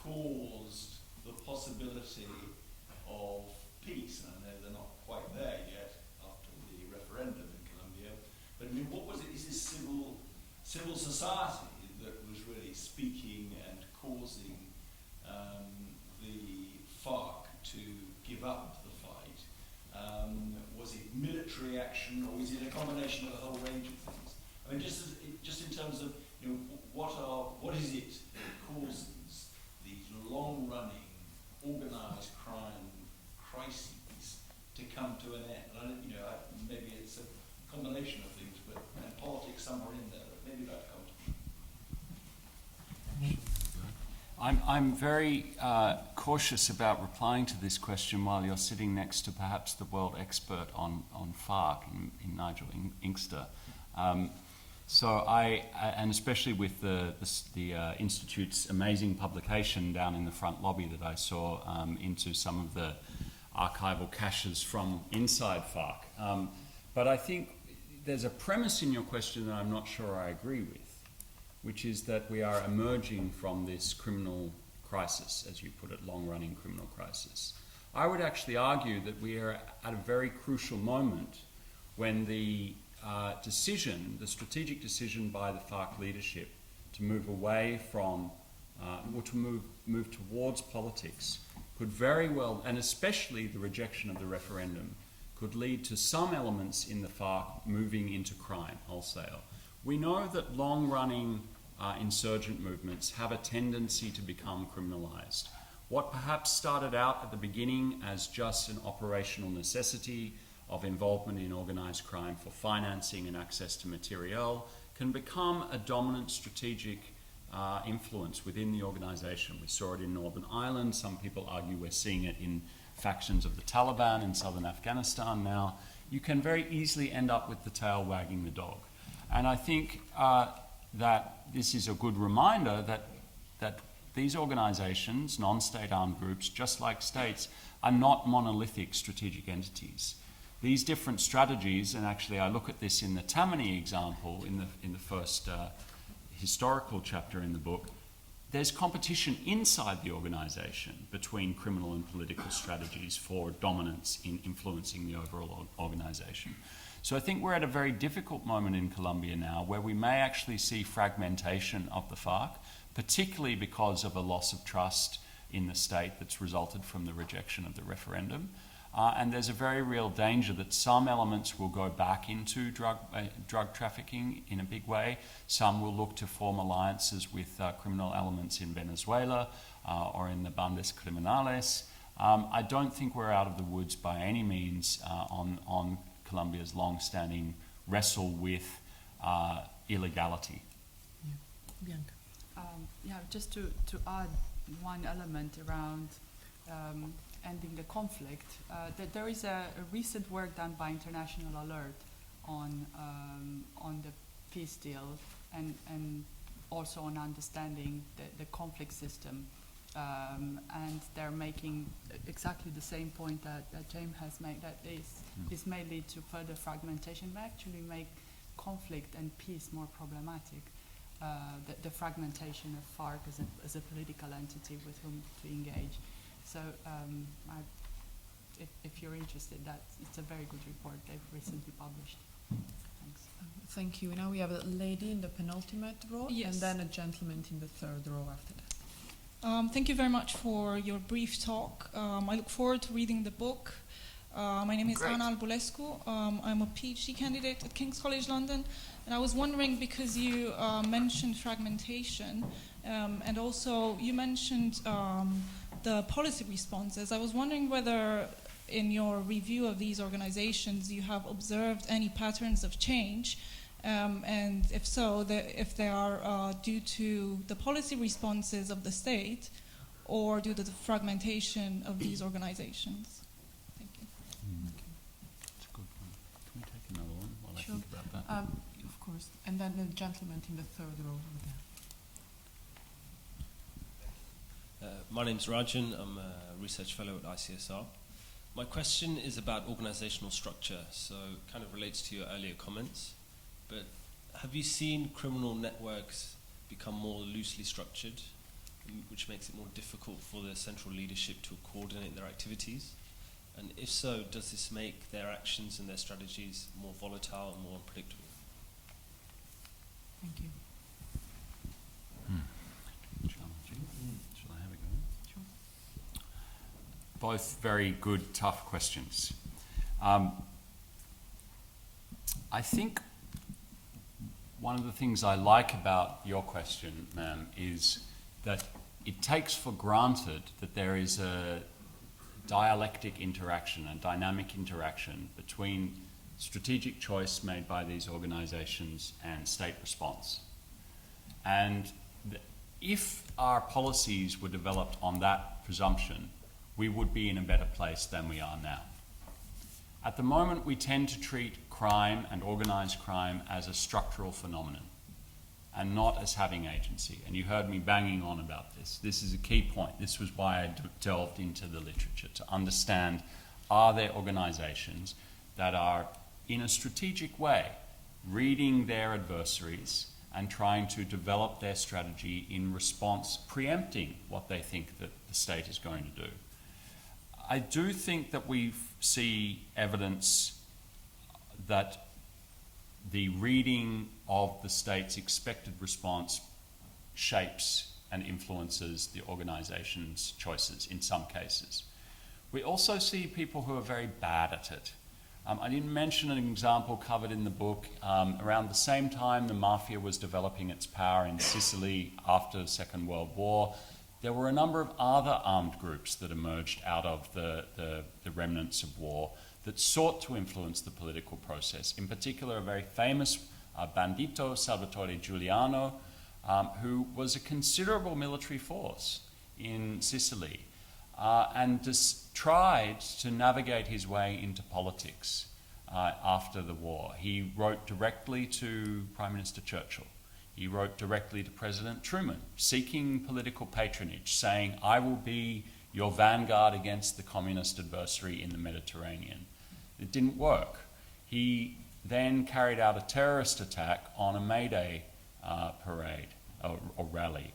caused the possibility of peace? And I know they're not quite there yet after the referendum in Colombia, but I mean, what was it? Is this civil society that was really speaking and causing the FARC to give up the fight? Was it military action, or is it a combination of a whole range of things? I mean, just in terms of, you know, what is it that causes these long-running organised crime crises to come to an end? And maybe it's a I'm very cautious about replying to this question while you're sitting next to perhaps the world expert on FARC in Nigel Inkster. And especially with the Institute's amazing publication down in the front lobby that I saw into some of the archival caches from inside FARC. But I think there's a premise in your question that I'm not sure I agree with, which is that we are emerging from this criminal crisis, as you put it, long-running criminal crisis. I would actually argue that we are at a very crucial moment when the strategic decision by the FARC leadership to move away from, or to move towards politics could very well, and especially the rejection of the referendum, could lead to some elements in the FARC moving into crime wholesale. We know that long-running insurgent movements have a tendency to become criminalized. What perhaps started out at the beginning as just an operational necessity of involvement in organized crime for financing and access to materiel can become a dominant strategic influence within the organization. We saw it in Northern Ireland. Some people argue we're seeing it in factions of the Taliban in southern Afghanistan now. You can very easily end up with the tail wagging the dog. And I think that this is a good reminder that these organizations, non-state armed groups, just like states, are not monolithic strategic entities. These different strategies, and actually I look at this in the Tammany example in the first historical chapter in the book, there's competition inside the organization between criminal and political strategies for dominance in influencing the overall organization. So I think we're at a very difficult moment in Colombia now where we may actually see fragmentation of the FARC, particularly because of a loss of trust in the state that's resulted from the rejection of the referendum. And there's a very real danger that some elements will go back into drug trafficking in a big way. Some will look to form alliances with criminal elements in Venezuela or in the bandas criminales. I don't think we're out of the woods by any means on Colombia's long-standing wrestle with illegality. Yeah. Bianca. Just to add one element around ending the conflict, that there is a recent work done by International Alert on the peace deal and also on understanding the conflict system. And they're making exactly the same point that James has made, that this may lead to further fragmentation, may actually make conflict and peace more problematic. The fragmentation of FARC as a political entity with whom to engage. So if you're interested, it's a very good report they've recently published. Thanks. Thank you. Now we have a lady in the penultimate row, Yes. and then a gentleman in the third row after that. Thank you very much for your brief talk. I look forward to reading the book. My name is Great. Anna Albulescu. I'm a PhD candidate at King's College London, and I was wondering, because you mentioned fragmentation, and also you mentioned the policy responses, I was wondering whether in your review of these organizations you have observed any patterns of change, and if so, if they are due to the policy responses of the state or due to the fragmentation of these organizations. Thank you. That's a good point. Can we take another one while Sure. I think about that? Of course. And then the gentleman in the third row over there. My name's Rajan. I'm a research fellow at ICSR. My question is about organizational structure, so it kind of relates to your earlier comments. But have you seen criminal networks become more loosely structured, which makes it more difficult for the central leadership to coordinate their activities? And if so, does this make their actions and their strategies more volatile and more unpredictable? Thank you. Challenging. Shall I have a go? Sure. Both very good, tough questions. I think one of the things I like about your question, ma'am, is that it takes for granted that there is a dialectic interaction, a dynamic interaction between strategic choice made by these organizations and state response. And if our policies were developed on that presumption, we would be in a better place than we are now. At the moment, we tend to treat crime and organised crime as a structural phenomenon and not as having agency. And you heard me banging on about this. This is a key point. This was why I delved into the literature, to understand, are there organisations that are, in a strategic way, reading their adversaries and trying to develop their strategy in response, preempting what they think that the state is going to do. I do think that we see evidence that the reading of the state's expected response shapes and influences the organisation's choices in some cases. We also see people who are very bad at it. I didn't mention an example covered in the book. Around the same time the mafia was developing its power in Sicily after the Second World War, there were a number of other armed groups that emerged out of the remnants of war that sought to influence the political process. In particular, a very famous bandito, Salvatore Giuliano, who was a considerable military force in Sicily, and just tried to navigate his way into politics after the war. He wrote directly to Prime Minister Churchill. He wrote directly to President Truman, seeking political patronage, saying, I will be your vanguard against the communist adversary in the Mediterranean. It didn't work. He then carried out a terrorist attack on a May Day parade or rally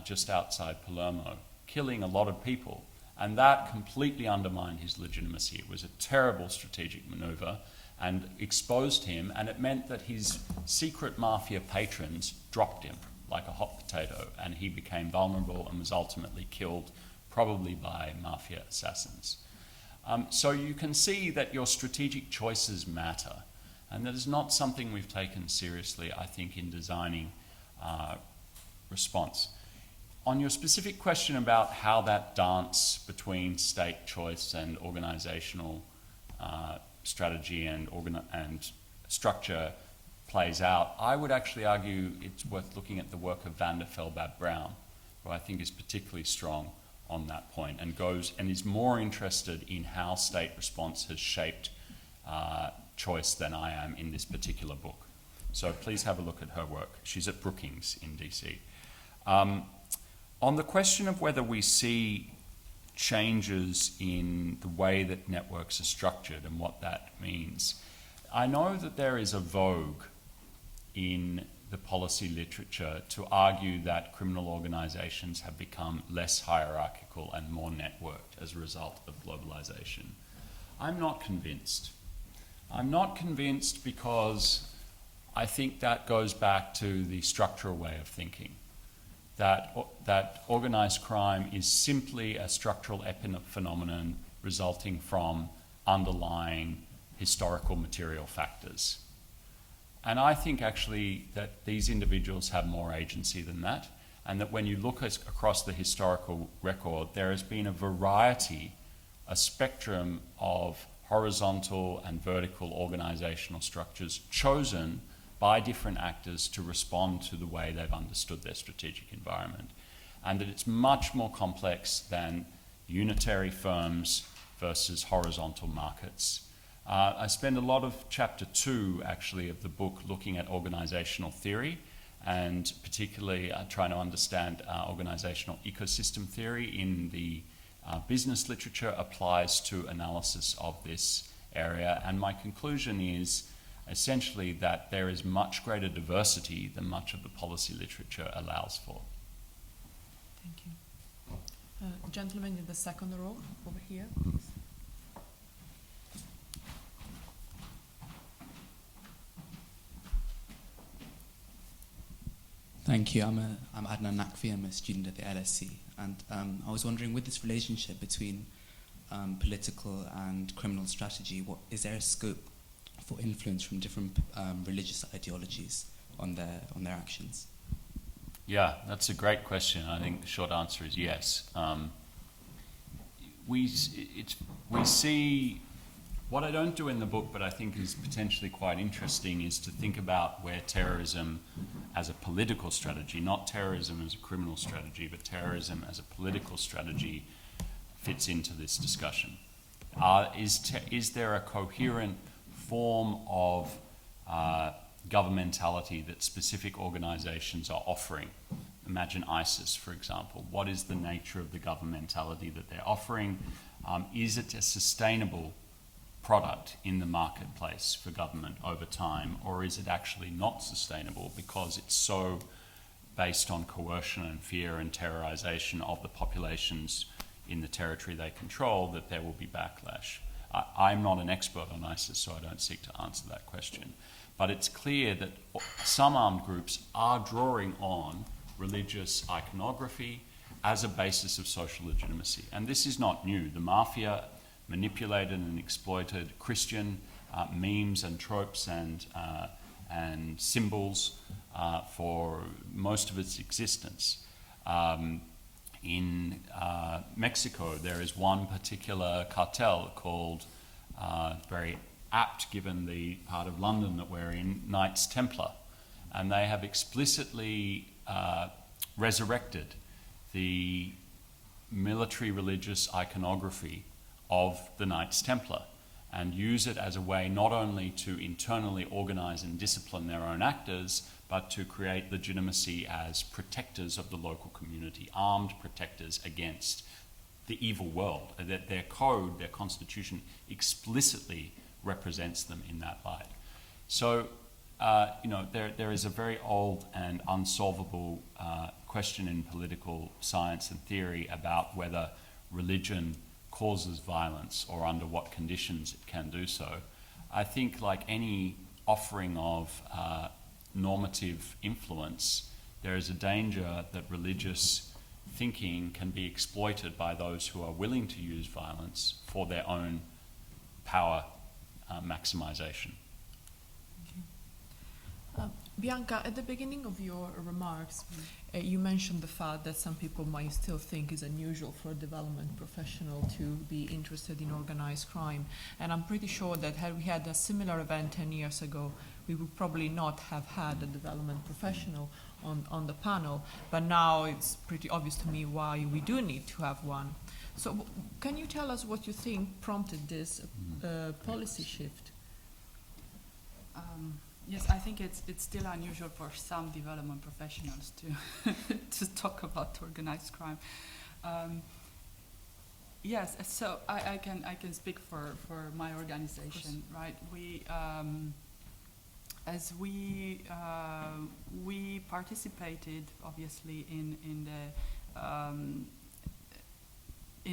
just outside Palermo, killing a lot of people. And that completely undermined his legitimacy. It was a terrible strategic maneuver and exposed him, and it meant that his secret mafia patrons dropped him like a hot potato, and he became vulnerable and was ultimately killed, probably by mafia assassins. So you can see that your strategic choices matter, and that is not something we've taken seriously, I think, in designing response. On your specific question about how that dance between state choice and organisational strategy and structure plays out, I would actually argue it's worth looking at the work of Van der Velbab-Brown, who I think is particularly strong on that point and goes and is more interested in how state response has shaped choice than I am in this particular book. So please have a look at her work. She's at Brookings in DC. On the question of whether we see changes in the way that networks are structured and what that means, I know that there is a vogue in the policy literature to argue that criminal organizations have become less hierarchical and more networked as a result of globalization. I'm not convinced. I'm not convinced because I think that goes back to the structural way of thinking. That organised crime is simply a structural phenomenon resulting from underlying historical material factors. And I think actually that these individuals have more agency than that, and that when you look across the historical record, there has been a variety, a spectrum of horizontal and vertical organisational structures chosen by different actors to respond to the way they've understood their strategic environment. And that it's much more complex than unitary firms versus horizontal markets. I spend a lot of chapter 2, actually, of the book looking at organisational theory, and particularly trying to understand organisational ecosystem theory in the business literature applies to analysis of this area. And my conclusion is essentially that there is much greater diversity than much of the policy literature allows for. Thank you. Gentleman in the second row over here. Thank you. I'm Adnan Nakvi. I'm a student at the LSE, and I was wondering, with this relationship between political and criminal strategy, is there a scope for influence from different religious ideologies on their actions? Yeah, that's a great question. I think the short answer is yes. We see What I don't do in the book, but I think is potentially quite interesting, is to think about where terrorism as a political strategy, not terrorism as a criminal strategy, but terrorism as a political strategy fits into this discussion. Is there a coherent form of governmentality that specific organizations are offering? Imagine ISIS, for example. What is the nature of the governmentality that they're offering? Is it a sustainable product in the marketplace for government over time, or is it actually not sustainable because it's so based on coercion and fear and terrorization of the populations in the territory they control that there will be backlash? I'm not an expert on ISIS, so I don't seek to answer that question. But it's clear that some armed groups are drawing on religious iconography as a basis of social legitimacy. And this is not new. The mafia manipulated and exploited Christian memes and tropes and symbols for most of its existence. In Mexico, there is one particular cartel called, very apt given the part of London that we're in, Knights Templar. And they have explicitly resurrected the military religious iconography of the Knights Templar and use it as a way not only to internally organize and discipline their own actors, but to create legitimacy as protectors of the local community, armed protectors against the evil world. That their code, their constitution, explicitly represents them in that light. So, there is a very old and unsolvable question in political science and theory about whether religion causes violence or under what conditions it can do so. I think, like any offering of normative influence, there is a danger that religious thinking can be exploited by those who are willing to use violence for their own power maximization. Bianca, at the beginning of your remarks, you mentioned the fact that some people might still think it's unusual for a development professional to be interested in organized crime. And I'm pretty sure that had we had a similar event 10 years ago, we would probably not have had a development professional on the panel. But now it's pretty obvious to me why we do need to have one. So can you tell us what you think prompted this policy shift? Yes, I think it's still unusual for some development professionals to to talk about organized crime. Yes, so I can speak for my organization, right? We participated obviously in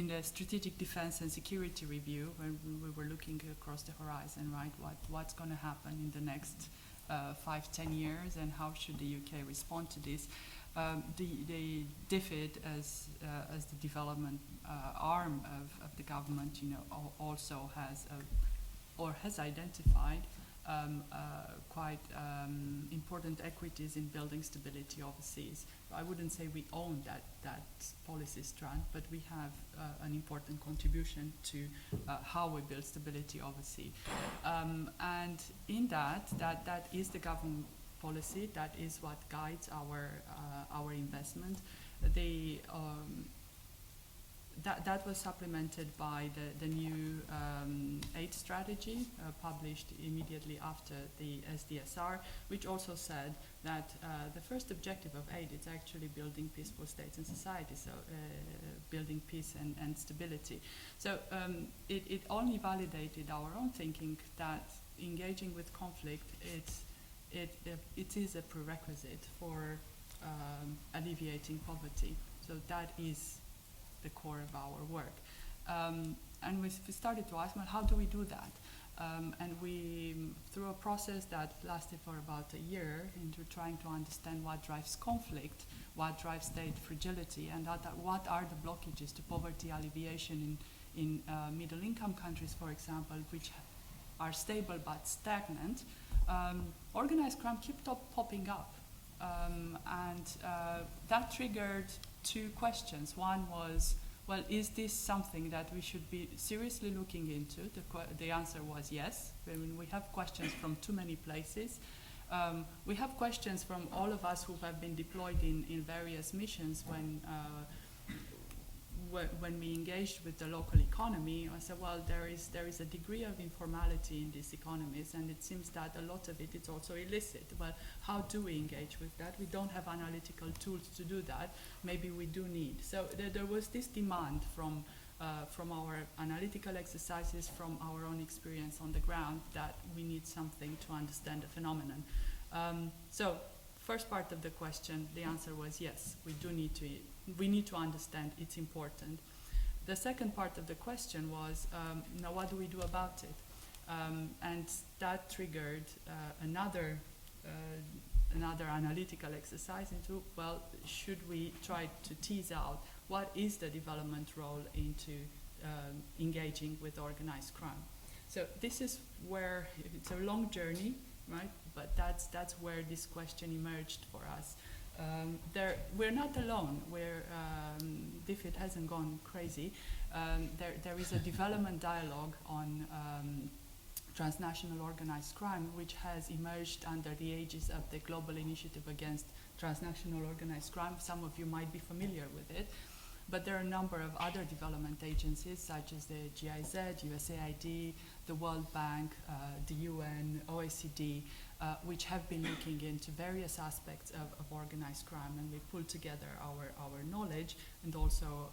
the strategic defense and security review when we were looking across the horizon, right? What's going to happen in the next 5-10 years, and how should the UK respond to this? The DFID, as the development arm of the government, also has identified quite important equities in building stability overseas. I wouldn't say we own that policy strand, but we have an important contribution to how we build stability overseas. And in that is the government policy. That is what guides our investment. That was supplemented by the new aid strategy published immediately after the SDSR, which also said that the first objective of aid is actually building peaceful states and societies, so building peace and stability. So it only validated our own thinking that engaging with conflict, it is a prerequisite for alleviating poverty. So that is the core of our work. And we started to ask, well, how do we do that? And we, through a process that lasted for about a year, into trying to understand what drives conflict, what drives state fragility, and what are the blockages to poverty alleviation in middle-income countries, for example, which are stable but stagnant. Organized crime kept popping up. And that triggered two questions. One was, well, is this something that we should be seriously looking into? The answer was yes. I mean, we have questions from too many places. We have questions from all of us who have been deployed in various missions when we engaged with the local economy. I said, well, there is a degree of informality in these economies, and it seems that a lot of it is also illicit. Well, how do we engage with that? We don't have analytical tools to do that. Maybe we do need. So there was this demand from our analytical exercises, from our own experience on the ground, that we need something to understand the phenomenon. So, first part of the question, the answer was yes, we need to understand, it's important. The second part of the question was, now what do we do about it? And that triggered another analytical exercise into, well, should we try to tease out what is the development role into engaging with organized crime? So this is where, it's a long journey, right? But that's where this question emerged for us. We're not alone. If it hasn't gone crazy, there is a development dialogue on transnational organized crime, which has emerged under the aegis of the Global Initiative Against Transnational Organized Crime. Some of you might be familiar with it. But there are a number of other development agencies, such as the GIZ, USAID, the World Bank, the UN, OECD, which have been looking into various aspects of organized crime, and we pull together our knowledge and also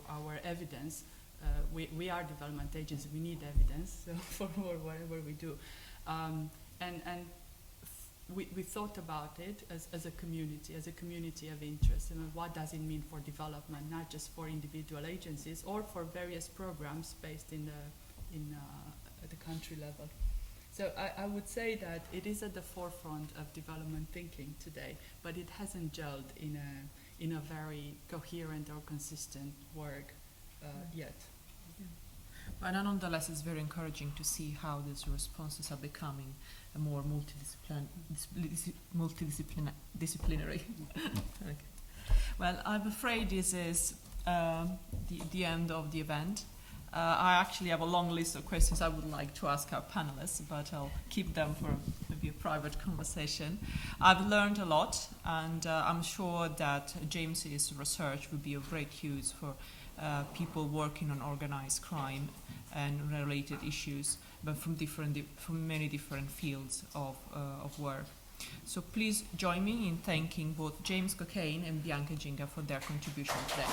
our evidence. We are development agencies, we need evidence so for whatever we do. We thought about it as a community of interest. And what does it mean for development, not just for individual agencies or for various programs based at the country level. So I would say that it is at the forefront of development thinking today, but it hasn't gelled in a very coherent or consistent work yet. But nonetheless, it's very encouraging to see how these responses are becoming a more multidisciplinary. Okay. Well, I'm afraid this is the end of the event. I actually have a long list of questions I would like to ask our panelists, but I'll keep them for maybe a private conversation. I've learned a lot, and I'm sure that James's research will be of great use for people working on organized crime and related issues, but from many different fields of work. So please join me in thanking both James Cockayne and Bianca Ginga for their contribution today.